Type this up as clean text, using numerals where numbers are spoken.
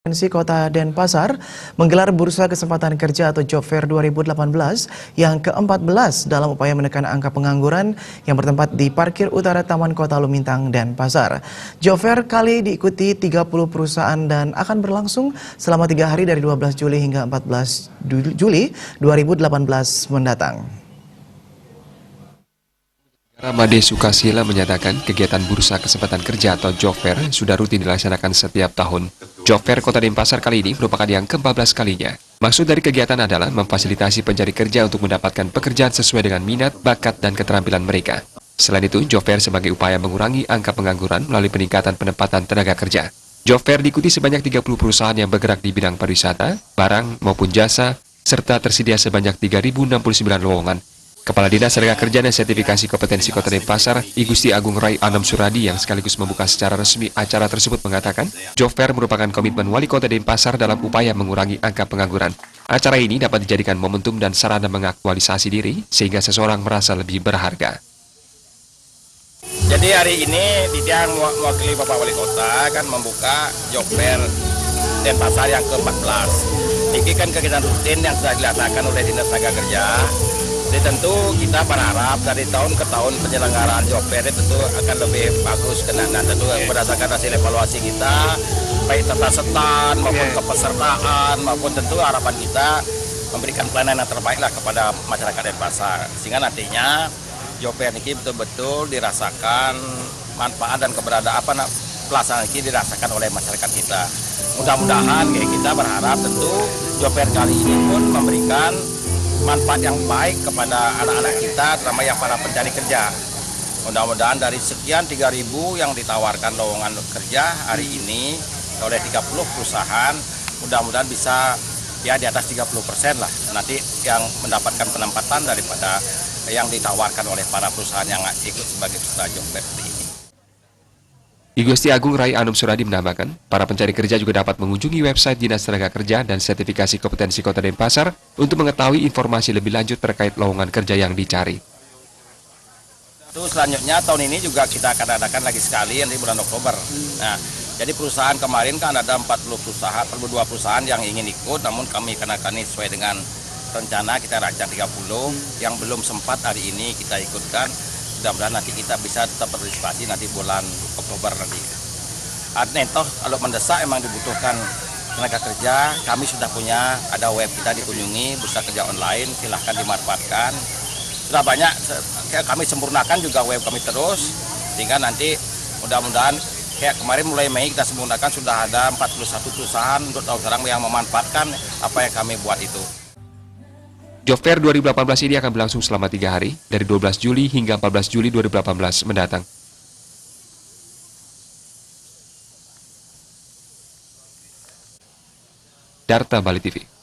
Provinsi Kota Denpasar menggelar Bursa Kesempatan Kerja atau Job Fair 2018 yang ke-14 dalam upaya menekan angka pengangguran yang bertempat di Parkir Utara Taman Kota Lumintang, Denpasar. Job Fair kali diikuti 30 perusahaan dan akan berlangsung selama 3 hari dari 12 Juli hingga 14 Juli 2018 mendatang. Ramade Sukasila menyatakan kegiatan Bursa Kesempatan Kerja atau Job Fair sudah rutin dilaksanakan setiap tahun. Job Fair Kota Denpasar kali ini merupakan yang ke-14 kalinya. Maksud dari kegiatan adalah memfasilitasi pencari kerja untuk mendapatkan pekerjaan sesuai dengan minat, bakat, dan keterampilan mereka. Selain itu, Job Fair sebagai upaya mengurangi angka pengangguran melalui peningkatan penempatan tenaga kerja. Job Fair diikuti sebanyak 30 perusahaan yang bergerak di bidang pariwisata, barang maupun jasa, serta tersedia sebanyak 3.069 lowongan. Kepala Dinas Tenaga Kerja dan Sertifikasi Kompetensi Kota Denpasar, I Gusti Agung Rai Anam Suradi yang sekaligus membuka secara resmi acara tersebut mengatakan, Job Fair merupakan komitmen Wali Kota Denpasar dalam upaya mengurangi angka pengangguran. Acara ini dapat dijadikan momentum dan sarana mengaktualisasi diri sehingga seseorang merasa lebih berharga. Jadi hari ini dia mewakili Bapak Wali Kota kan membuka Job Fair Denpasar yang ke-14. Ini kan kegiatan rutin yang sudah dilaksanakan oleh Dinas Tenaga Kerja. Jadi tentu kita berharap dari tahun ke tahun penyelenggaraan Job Fair tentu akan lebih bagus dan tentu berdasarkan hasil evaluasi kita baik serta maupun kepesertaan maupun tentu harapan kita memberikan pelayanan yang terbaik lah kepada masyarakat Denpasar sehingga nantinya Job Fair ini betul-betul dirasakan manfaat dan keberadaan pelaksanaan ini dirasakan oleh masyarakat kita. Mudah-mudahan kita berharap tentu Job Fair kali ini pun memberikan manfaat yang baik kepada anak-anak kita, terutama yang para pencari kerja. Mudah-mudahan dari sekian 3.000 yang ditawarkan lowongan kerja hari ini oleh 30 perusahaan, mudah-mudahan bisa ya di atas 30% lah nanti yang mendapatkan penempatan daripada yang ditawarkan oleh para perusahaan yang ikut sebagai peserta Job Fair ini. I Gusti Agung Rai Anum Suradi menambahkan, para pencari kerja juga dapat mengunjungi website Dinas Tenaga Kerja dan Sertifikasi Kompetensi Kota Denpasar untuk mengetahui informasi lebih lanjut terkait lowongan kerja yang dicari. Selanjutnya tahun ini juga kita akan adakan lagi sekali di bulan Oktober. Nah, jadi perusahaan kemarin kan ada 42 perusahaan yang ingin ikut, namun kami akan sesuai dengan rencana kita rancang 30 yang belum sempat hari ini kita ikutkan. Mudah-mudahan nanti kita bisa tetap berpartisipasi nanti bulan Oktober nanti. Toh kalau mendesak emang dibutuhkan tenaga kerja, kami sudah punya ada web kita dikunjungi, bursa kerja online, silahkan dimanfaatkan. Sudah banyak, kami sempurnakan juga web kami terus, sehingga nanti mudah-mudahan kayak kemarin mulai Mei kita sempurnakan sudah ada 41 perusahaan untuk tahun sekarang yang memanfaatkan apa yang kami buat itu. Job Fair 2018 ini akan berlangsung selama 3 hari, dari 12 Juli hingga 14 Juli 2018 mendatang. Darta Bali TV.